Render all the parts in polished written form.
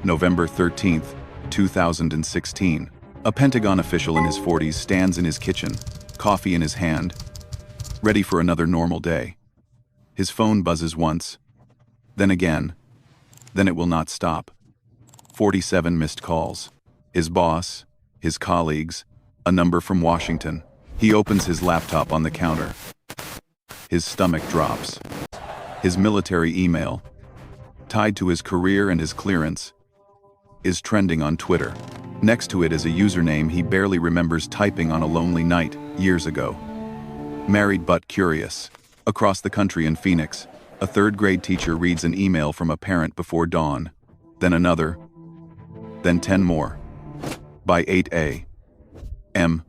November 13th, 2016. A Pentagon official in his 40s stands in his kitchen, coffee in his hand, ready for another normal day. His phone buzzes once, then again, then it will not stop. 47 missed calls. His boss, his colleagues, a number from Washington. He opens his laptop on the counter. His stomach drops. His military email, tied to his career and his clearance, is trending on Twitter. Next to it is a username he barely remembers typing on a lonely night years ago. Married but curious. Across the country in Phoenix, a third-grade teacher reads an email from a parent before dawn, then another, then 10 more. By 8 a.m.,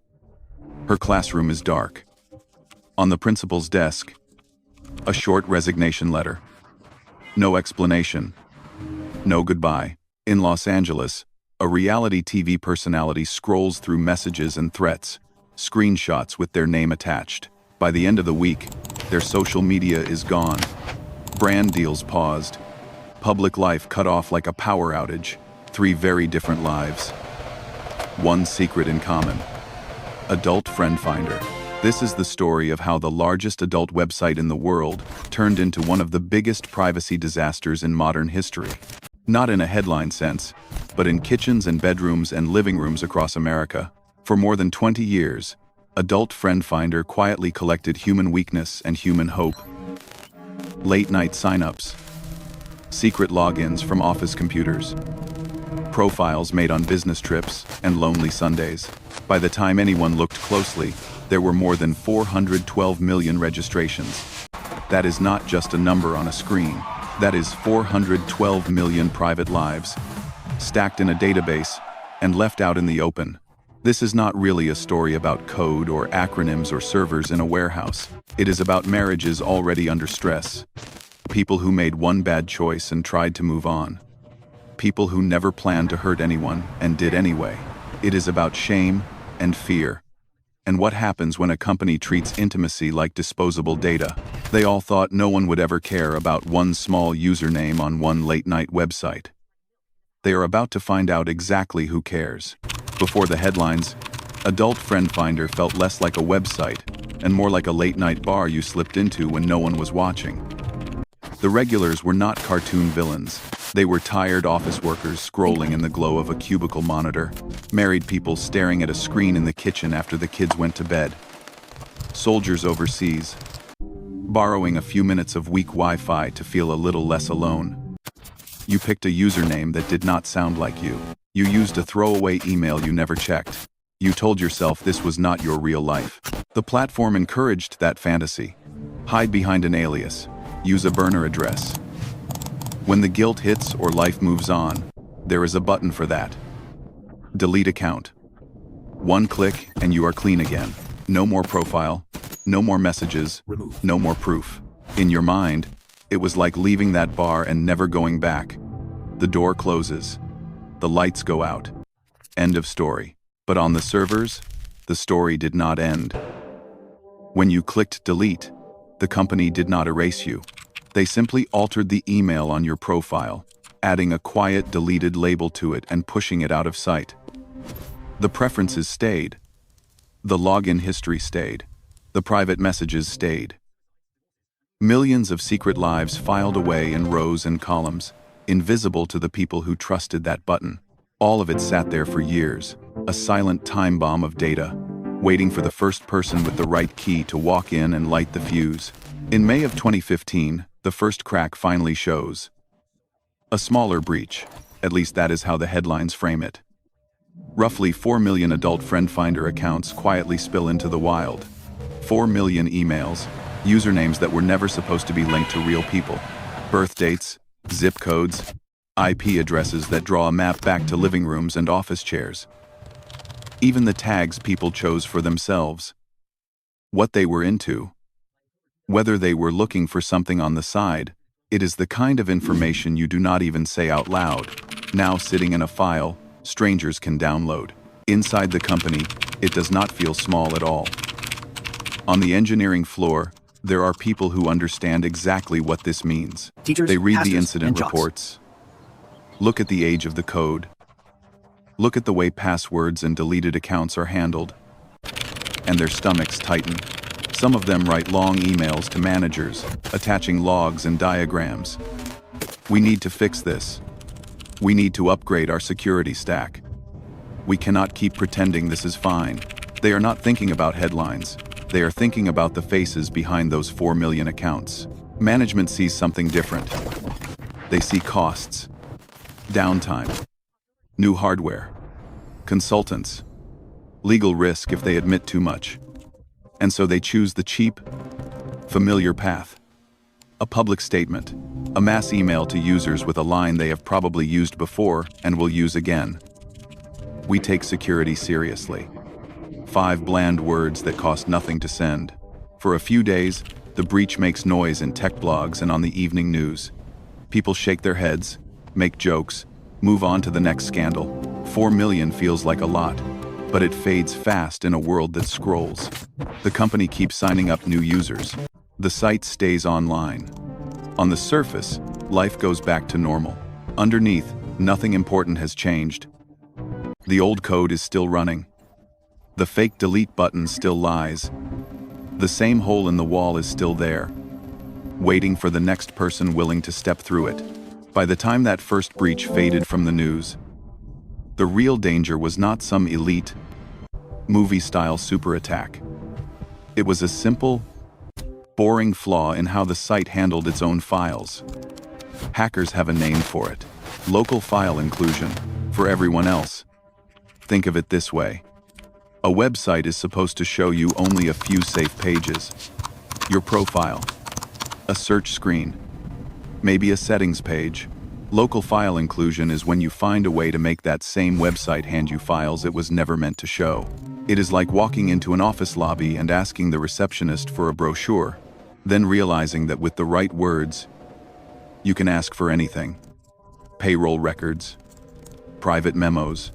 her classroom is dark. On the principal's desk, a short resignation letter. No explanation. No goodbye. In Los Angeles, a reality TV personality scrolls through messages and threats, screenshots with their name attached. By the end of the week, their social media is gone. Brand deals paused. Public life cut off like a power outage. 3 very different lives. One secret in common. Adult Friend Finder. This is the story of how the largest adult website in the world turned into one of the biggest privacy disasters in modern history. Not in a headline sense, but in kitchens and bedrooms and living rooms across America. For more than 20 years, Adult Friend Finder quietly collected human weakness and human hope. Late-night signups, secret logins from office computers, profiles made on business trips, and lonely Sundays. By the time anyone looked closely, there were more than 412 million registrations. That is not just a number on a screen. That is 412 million private lives, stacked in a database and left out in the open. This is not really a story about code or acronyms or servers in a warehouse. It is about marriages already under stress. People who made one bad choice and tried to move on. People who never planned to hurt anyone and did anyway. It is about shame and fear. And what happens when a company treats intimacy like disposable data? They all thought no one would ever care about one small username on one late-night website. They are about to find out exactly who cares. Before the headlines, Adult Friend Finder felt less like a website and more like a late-night bar you slipped into when no one was watching. The regulars were not cartoon villains. They were tired office workers scrolling in the glow of a cubicle monitor, married people staring at a screen in the kitchen after the kids went to bed, soldiers overseas, borrowing a few minutes of weak Wi-Fi to feel a little less alone. You picked a username that did not sound like you. You used a throwaway email you never checked. You told yourself this was not your real life. The platform encouraged that fantasy. Hide behind an alias. Use a burner address. When the guilt hits or life moves on, there is a button for that. Delete account. One click and you are clean again. No more profile, no more messages, no more proof. In your mind, it was like leaving that bar and never going back. The door closes. The lights go out. End of story. But on the servers, the story did not end. When you clicked delete, the company did not erase you. They simply altered the email on your profile, adding a quiet deleted label to it and pushing it out of sight. The preferences stayed. The login history stayed. The private messages stayed. Millions of secret lives filed away in rows and columns, invisible to the people who trusted that button. All of it sat there for years, a silent time bomb of data, waiting for the first person with the right key to walk in and light the fuse. In May of 2015, the first crack finally shows. A smaller breach, at least that is how the headlines frame it. Roughly 4 million Adult Friend Finder accounts quietly spill into the wild. 4 million emails, usernames that were never supposed to be linked to real people. Birth dates, zip codes, IP addresses that draw a map back to living rooms and office chairs. Even the tags people chose for themselves. What they were into. Whether they were looking for something on the side, it is the kind of information you do not even say out loud. Now sitting in a file, strangers can download. Inside the company, it does not feel small at all. On the engineering floor, there are people who understand exactly what this means. Teachers, they read pastors, the incident and jocks. reports, Look at the age of the code. Look at the way passwords and deleted accounts are handled. And their stomachs tighten. Some of them write long emails to managers, attaching logs and diagrams. We need to fix this. We need to upgrade our security stack. We cannot keep pretending this is fine. They are not thinking about headlines. They are thinking about the faces behind those 4 million accounts. Management sees something different. They see costs, downtime, new hardware, consultants, legal risk if they admit too much. And so they choose the cheap, familiar path. A public statement, a mass email to users with a line they have probably used before and will use again. We take security seriously. 5 bland words that cost nothing to send. For a few days, the breach makes noise in tech blogs and on the evening news. People shake their heads, make jokes, move on to the next scandal. 4 million feels like a lot, but it fades fast in a world that scrolls. The company keeps signing up new users. The site stays online. On the surface, life goes back to normal. Underneath, nothing important has changed. The old code is still running. The fake delete button still lies. The same hole in the wall is still there, waiting for the next person willing to step through it. By the time that first breach faded from the news, the real danger was not some elite, movie-style super attack. It was a simple, boring flaw in how the site handled its own files. Hackers have a name for it: local file inclusion. For everyone else, think of it this way. A website is supposed to show you only a few safe pages. Your profile, a search screen, maybe a settings page. Local file inclusion is when you find a way to make that same website hand you files it was never meant to show. It is like walking into an office lobby and asking the receptionist for a brochure, then realizing that with the right words, you can ask for anything. Payroll records, private memos.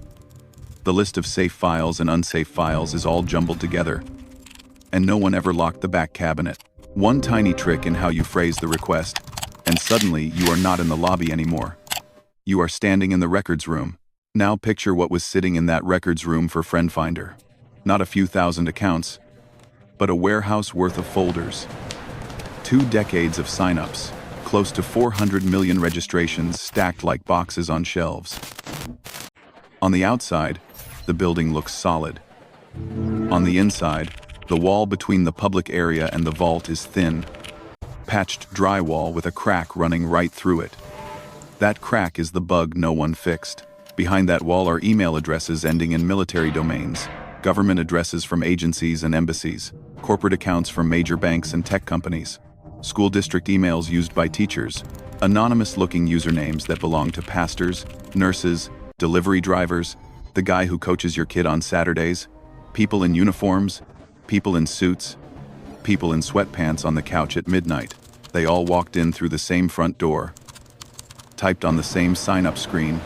The list of safe files and unsafe files is all jumbled together, and no one ever locked the back cabinet. One tiny trick in how you phrase the request, and suddenly you are not in the lobby anymore. You are standing in the records room. Now picture what was sitting in that records room for Friend Finder. Not a few thousand accounts, but a warehouse worth of folders. 2 decades of signups, close to 400 million registrations stacked like boxes on shelves. On the outside, the building looks solid. On the inside, the wall between the public area and the vault is thin, patched drywall with a crack running right through it. That crack is the bug no one fixed. Behind that wall are email addresses ending in military domains, government addresses from agencies and embassies, corporate accounts from major banks and tech companies, school district emails used by teachers, anonymous-looking usernames that belong to pastors, nurses, delivery drivers, the guy who coaches your kid on Saturdays, people in uniforms, people in suits, people in sweatpants on the couch at midnight. They all walked in through the same front door, typed on the same sign-up screen,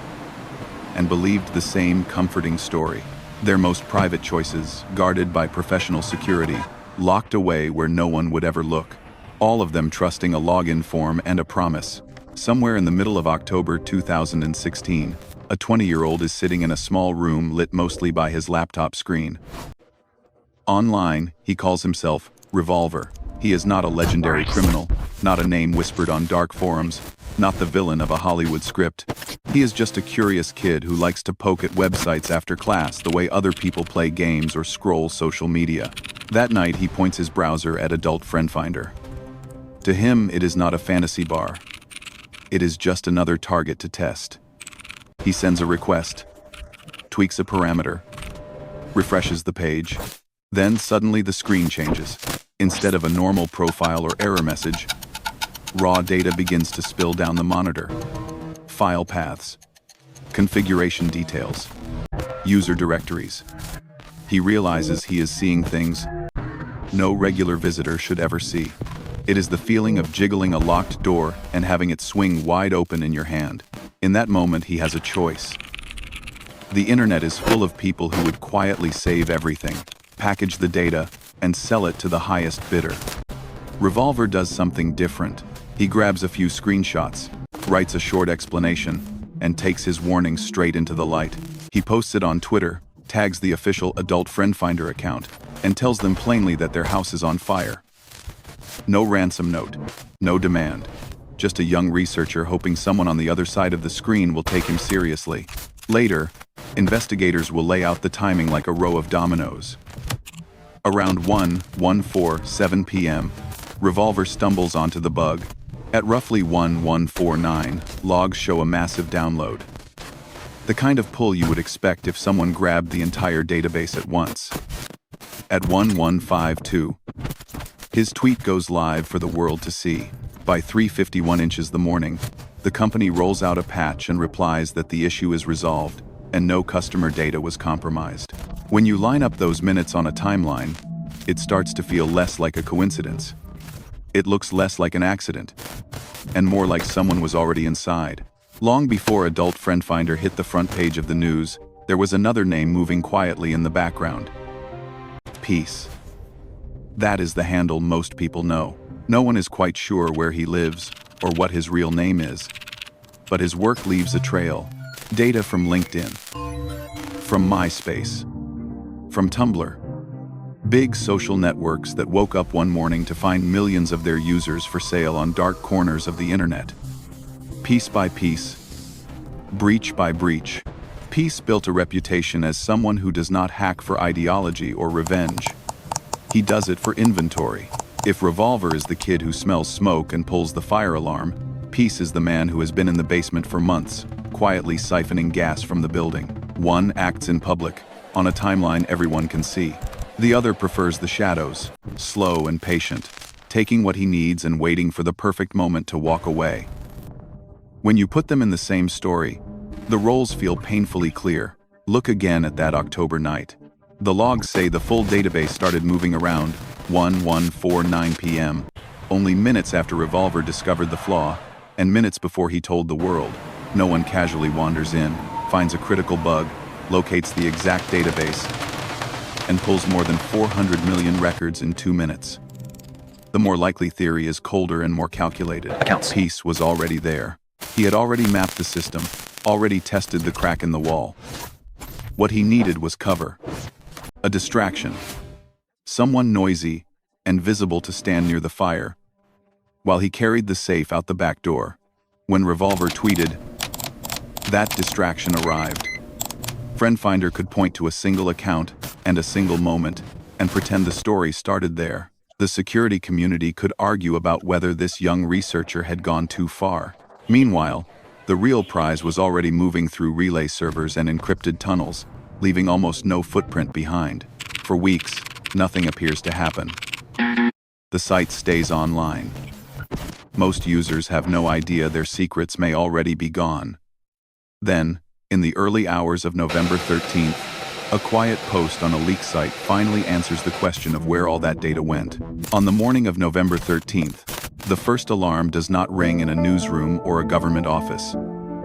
and believed the same comforting story. Their most private choices, guarded by professional security, locked away where no one would ever look. All of them trusting a login form and a promise. Somewhere in the middle of October 2016, a 20-year-old is sitting in a small room lit mostly by his laptop screen. Online, he calls himself Revolver. He is not a legendary criminal, not a name whispered on dark forums, not the villain of a Hollywood script. He is just a curious kid who likes to poke at websites after class the way other people play games or scroll social media. That night, he points his browser at Adult Friend Finder. To him, it is not a fantasy bar. It is just another target to test. He sends a request, tweaks a parameter, refreshes the page. Then suddenly the screen changes. Instead of a normal profile or error message, raw data begins to spill down the monitor. File paths, configuration details, user directories. He realizes he is seeing things no regular visitor should ever see. It is the feeling of jiggling a locked door and having it swing wide open in your hand. In that moment, he has a choice. The internet is full of people who would quietly save everything, package the data, and sell it to the highest bidder. Revolver does something different. He grabs a few screenshots, writes a short explanation, and takes his warning straight into the light. He posts it on Twitter, tags the official Adult Friend Finder account, and tells them plainly that their house is on fire. No ransom note, no demand. Just a young researcher hoping someone on the other side of the screen will take him seriously. Later, investigators will lay out the timing like a row of dominoes. Around 1:14 p.m., Revolver stumbles onto the bug. At roughly 1:49, logs show a massive download. The kind of pull you would expect if someone grabbed the entire database at once. At 1:52, his tweet goes live for the world to see. By 3:51 inches the morning, the company rolls out a patch and replies that the issue is resolved and no customer data was compromised. When you line up those minutes on a timeline, it starts to feel less like a coincidence. It looks less like an accident, and more like someone was already inside. Long before Adult Friend Finder hit the front page of the news, there was another name moving quietly in the background. Peace. That is the handle most people know. No one is quite sure where he lives or what his real name is, but his work leaves a trail. Data from LinkedIn, from MySpace, from Tumblr. Big social networks that woke up one morning to find millions of their users for sale on dark corners of the internet. Piece by piece, breach by breach, Peace built a reputation as someone who does not hack for ideology or revenge. He does it for inventory. If Revolver is the kid who smells smoke and pulls the fire alarm, Peace is the man who has been in the basement for months, quietly siphoning gas from the building. One acts in public, on a timeline everyone can see. The other prefers the shadows, slow and patient, taking what he needs and waiting for the perfect moment to walk away. When you put them in the same story, the roles feel painfully clear. Look again at that October night. The logs say the full database started moving around 1:49 p.m., only minutes after Revolver discovered the flaw, and minutes before he told the world. No one casually wanders in, finds a critical bug, locates the exact database, and pulls more than 400 million records in 2 minutes. The more likely theory is colder and more calculated. Accounts. Peace was already there. He had already mapped the system, already tested the crack in the wall. What he needed was cover. A distraction. Someone noisy and visible to stand near the fire, while he carried the safe out the back door. When Revolver tweeted, that distraction arrived. Friend Finder could point to a single account and a single moment and pretend the story started there. The security community could argue about whether this young researcher had gone too far. Meanwhile, the real prize was already moving through relay servers and encrypted tunnels, leaving almost no footprint behind. For weeks, nothing appears to happen. The site stays online. Most users have no idea their secrets may already be gone. Then, in the early hours of November 13th, a quiet post on a leak site finally answers the question of where all that data went. On the morning of November 13th, the first alarm does not ring in a newsroom or a government office.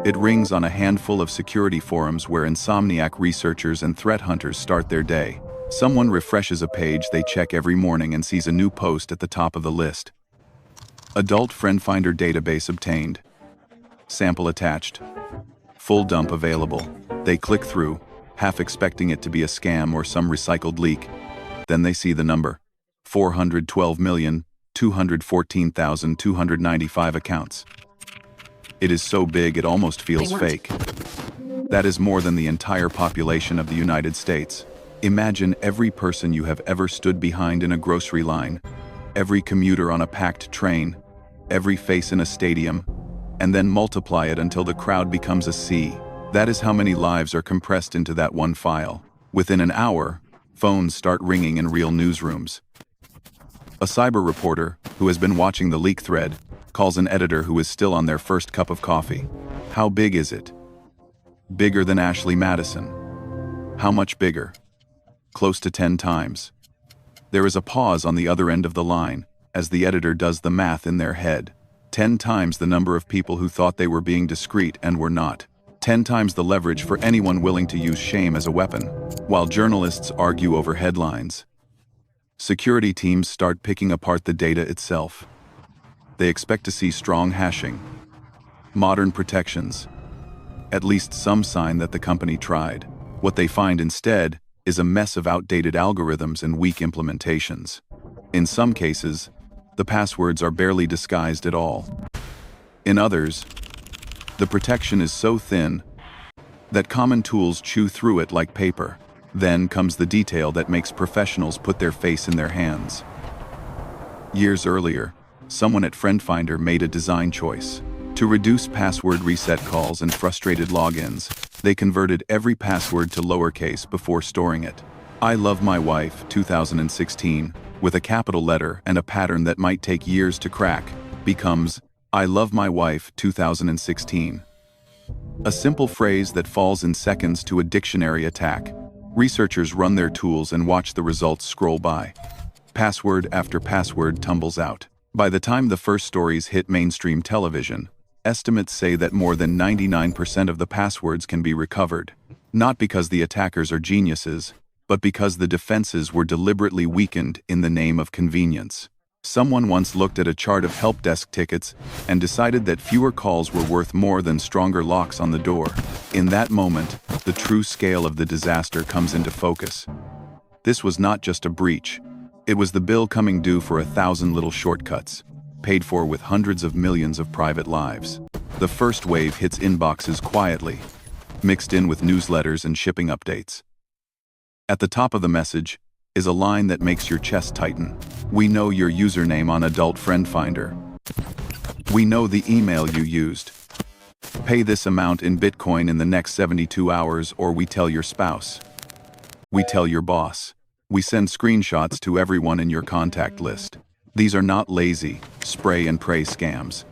It rings on a handful of security forums where insomniac researchers and threat hunters start their day. Someone refreshes a page they check every morning and sees a new post at the top of the list. Adult Friend Finder database obtained. Sample attached. Full dump available. They click through, half expecting it to be a scam or some recycled leak. Then they see the number. 412,214,295 accounts. It is so big it almost feels fake. That is more than the entire population of the United States. Imagine every person you have ever stood behind in a grocery line, every commuter on a packed train, every face in a stadium, and then multiply it until the crowd becomes a sea. That is how many lives are compressed into that one file. Within an hour, phones start ringing in real newsrooms. A cyber reporter, who has been watching the leak thread, calls an editor who is still on their first cup of coffee. How big is it? Bigger than Ashley Madison. How much bigger? Close to 10 times. There is a pause on the other end of the line, as the editor does the math in their head. 10 times the number of people who thought they were being discreet and were not. 10 times the leverage for anyone willing to use shame as a weapon. While journalists argue over headlines, security teams start picking apart the data itself. They expect to see strong hashing, modern protections, at least some sign that the company tried. What they find instead is a mess of outdated algorithms and weak implementations. In some cases, the passwords are barely disguised at all. In others, the protection is so thin that common tools chew through it like paper. Then comes the detail that makes professionals put their face in their hands. Years earlier, someone at FriendFinder made a design choice. To reduce password reset calls and frustrated logins, they converted every password to lowercase before storing it. I love my wife, 2016, with a capital letter and a pattern that might take years to crack, becomes I love my wife, 2016. A simple phrase that falls in seconds to a dictionary attack. Researchers run their tools and watch the results scroll by. Password after password tumbles out. By the time the first stories hit mainstream television, estimates say that more than 99% of the passwords can be recovered. Not because the attackers are geniuses, but because the defenses were deliberately weakened in the name of convenience. Someone once looked at a chart of help desk tickets and decided that fewer calls were worth more than stronger locks on the door. In that moment, the true scale of the disaster comes into focus. This was not just a breach. It was the bill coming due for 1,000 little shortcuts, paid for with hundreds of millions of private lives. The first wave hits inboxes quietly, mixed in with newsletters and shipping updates. At the top of the message is a line that makes your chest tighten. We know your username on Adult Friend Finder. We know the email you used. Pay this amount in Bitcoin in the next 72 hours or we tell your spouse. We tell your boss. We send screenshots to everyone in your contact list. These are not lazy, spray and pray scams.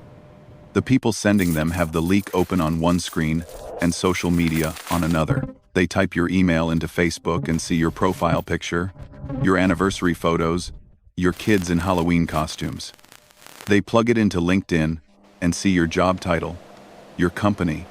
The people sending them have the leak open on one screen and social media on another. They type your email into Facebook and see your profile picture, your anniversary photos, your kids in Halloween costumes. They plug it into LinkedIn and see your job title, your company,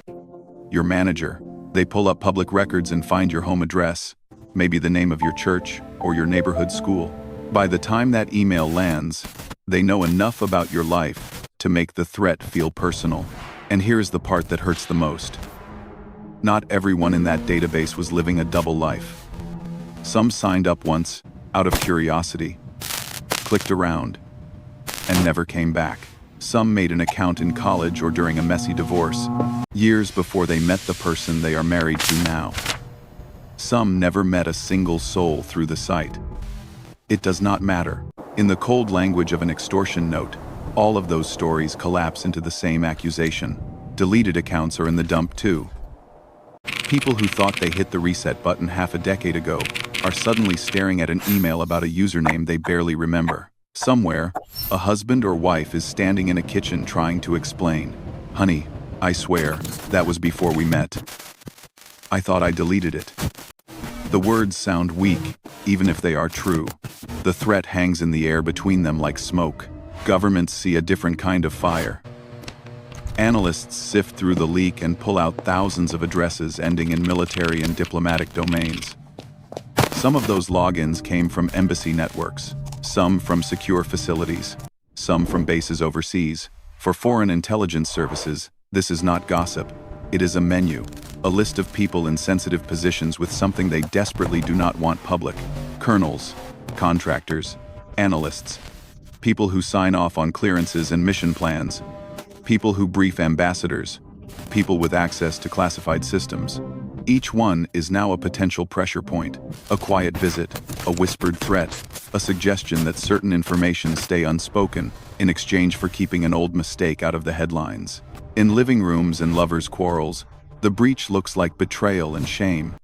your manager. They pull up public records and find your home address, maybe the name of your church or your neighborhood school. By the time that email lands, they know enough about your life to make the threat feel personal. And here's the part that hurts the most. Not everyone in that database was living a double life. Some signed up once, out of curiosity, clicked around, and never came back. Some made an account in college or during a messy divorce, years before they met the person they are married to now. Some never met a single soul through the site. It does not matter. In the cold language of an extortion note, all of those stories collapse into the same accusation. Deleted accounts are in the dump too. People who thought they hit the reset button half a decade ago are suddenly staring at an email about a username they barely remember. Somewhere, a husband or wife is standing in a kitchen trying to explain, "Honey, I swear, that was before we met. I thought I deleted it." The words sound weak, even if they are true. The threat hangs in the air between them like smoke. Governments see a different kind of fire. Analysts sift through the leak and pull out thousands of addresses ending in military and diplomatic domains. Some of those logins came from embassy networks, some from secure facilities, some from bases overseas. For foreign intelligence services, this is not gossip. It is a menu, a list of people in sensitive positions with something they desperately do not want public. Colonels, contractors, analysts, people who sign off on clearances and mission plans, people who brief ambassadors, people with access to classified systems. Each one is now a potential pressure point, a quiet visit, a whispered threat, a suggestion that certain information stay unspoken in exchange for keeping an old mistake out of the headlines. In living rooms and lovers' quarrels, the breach looks like betrayal and shame.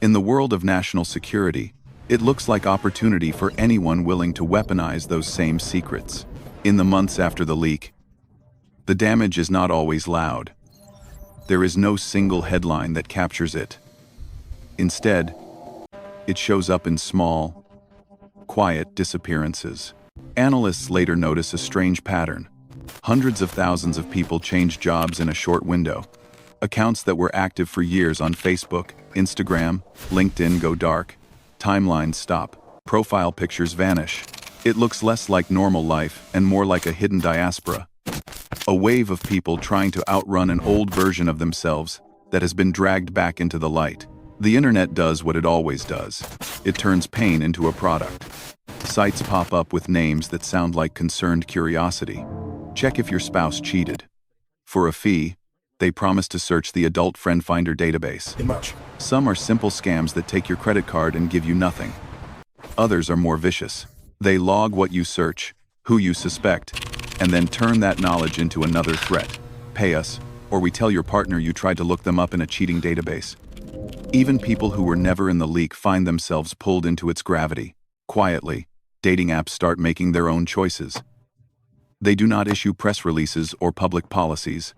In the world of national security, it looks like opportunity for anyone willing to weaponize those same secrets. In the months after the leak, the damage is not always loud. There is no single headline that captures it. Instead, it shows up in small, quiet disappearances. Analysts later notice a strange pattern. Hundreds of thousands of people change jobs in a short window. Accounts that were active for years on Facebook, Instagram, LinkedIn go dark. Timelines stop. Profile pictures vanish. It looks less like normal life and more like a hidden diaspora. A wave of people trying to outrun an old version of themselves that has been dragged back into the light. The internet does what it always does. It turns pain into a product. Sites pop up with names that sound like concerned curiosity. Check if your spouse cheated. For a fee, they promise to search the adult friend finder database. Some are simple scams that take your credit card and give you nothing. Others are more vicious. They log what you search, who you suspect, and then turn that knowledge into another threat. Pay us, or we tell your partner you tried to look them up in a cheating database. Even people who were never in the leak find themselves pulled into its gravity. Quietly, dating apps start making their own choices. They do not issue press releases or public policies.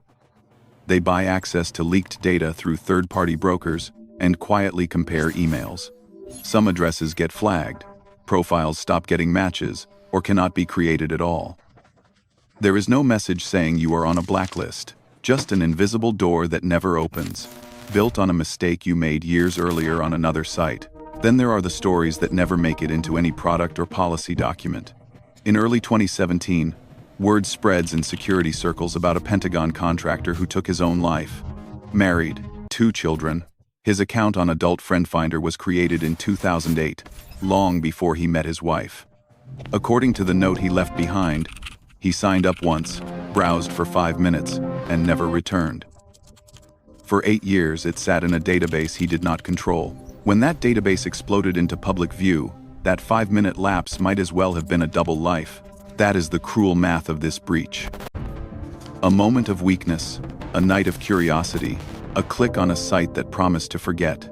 They buy access to leaked data through third-party brokers and quietly compare emails. Some addresses get flagged, profiles stop getting matches, or cannot be created at all. There is no message saying you are on a blacklist, just an invisible door that never opens, built on a mistake you made years earlier on another site. Then there are the stories that never make it into any product or policy document. In early 2017, word spreads in security circles about a Pentagon contractor who took his own life. Married, 2 children, his account on Adult Friend Finder was created in 2008, long before he met his wife. According to the note he left behind, he signed up once, browsed for 5 minutes, and never returned. For 8 years, it sat in a database he did not control. When that database exploded into public view, that 5-minute lapse might as well have been a double life. That is the cruel math of this breach. A moment of weakness, a night of curiosity, a click on a site that promised to forget.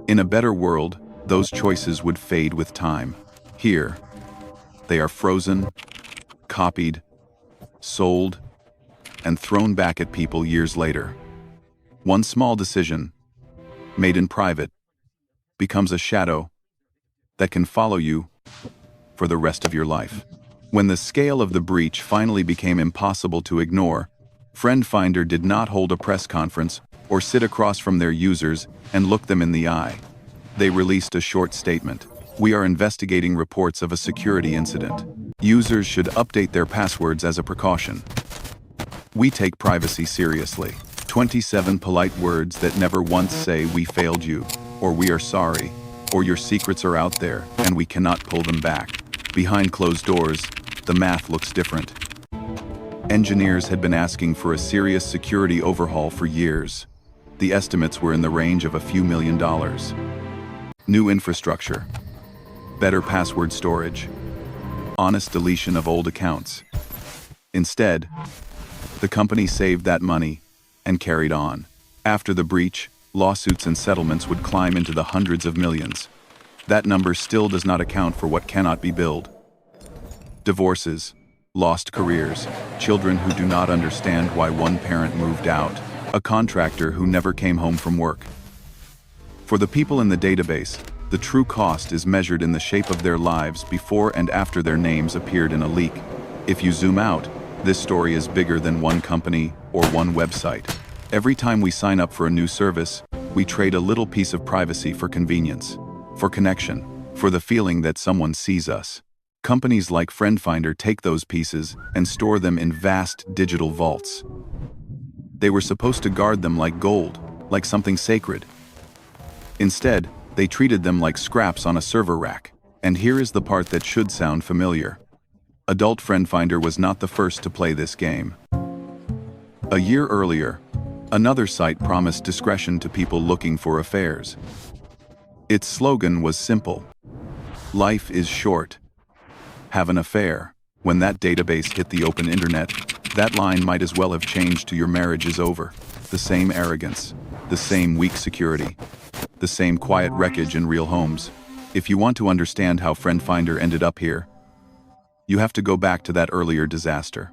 In a better world, those choices would fade with time. Here, they are frozen, copied, sold, and thrown back at people years later. One small decision, made in private, becomes a shadow that can follow you for the rest of your life. When the scale of the breach finally became impossible to ignore, Friend Finder did not hold a press conference or sit across from their users and look them in the eye. They released a short statement. We are investigating reports of a security incident. Users should update their passwords as a precaution. We take privacy seriously. 27 polite words that never once say we failed you, or we are sorry, or your secrets are out there and we cannot pull them back. Behind closed doors, the math looks different. Engineers had been asking for a serious security overhaul for years. The estimates were in the range of a few $1 million. New infrastructure, better password storage, honest deletion of old accounts. Instead, the company saved that money and carried on. After the breach, lawsuits and settlements would climb into the hundreds of millions. That number still does not account for what cannot be billed. Divorces, lost careers, children who do not understand why one parent moved out, a contractor who never came home from work. For the people in the database, the true cost is measured in the shape of their lives before and after their names appeared in a leak. If you zoom out, this story is bigger than one company or one website. Every time we sign up for a new service, we trade a little piece of privacy for convenience, for connection, for the feeling that someone sees us. Companies like Friend Finder take those pieces and store them in vast digital vaults. They were supposed to guard them like gold, like something sacred. Instead, they treated them like scraps on a server rack. And here is the part that should sound familiar. Adult Friend Finder was not the first to play this game. A year earlier, another site promised discretion to people looking for affairs. Its slogan was simple: life is short. Have an affair. When that database hit the open internet, that line might as well have changed to your marriage is over. The same arrogance, the same weak security, the same quiet wreckage in real homes. If you want to understand how Friend Finder ended up here, you have to go back to that earlier disaster.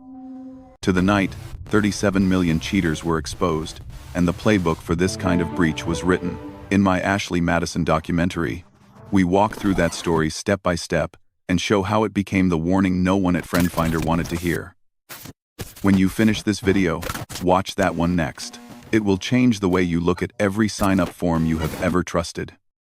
To the night, 37 million cheaters were exposed, and the playbook for this kind of breach was written. In my Ashley Madison documentary, we walk through that story step by step and show how it became the warning no one at Friend Finder wanted to hear. When you finish this video, watch that one next. It will change the way you look at every sign-up form you have ever trusted.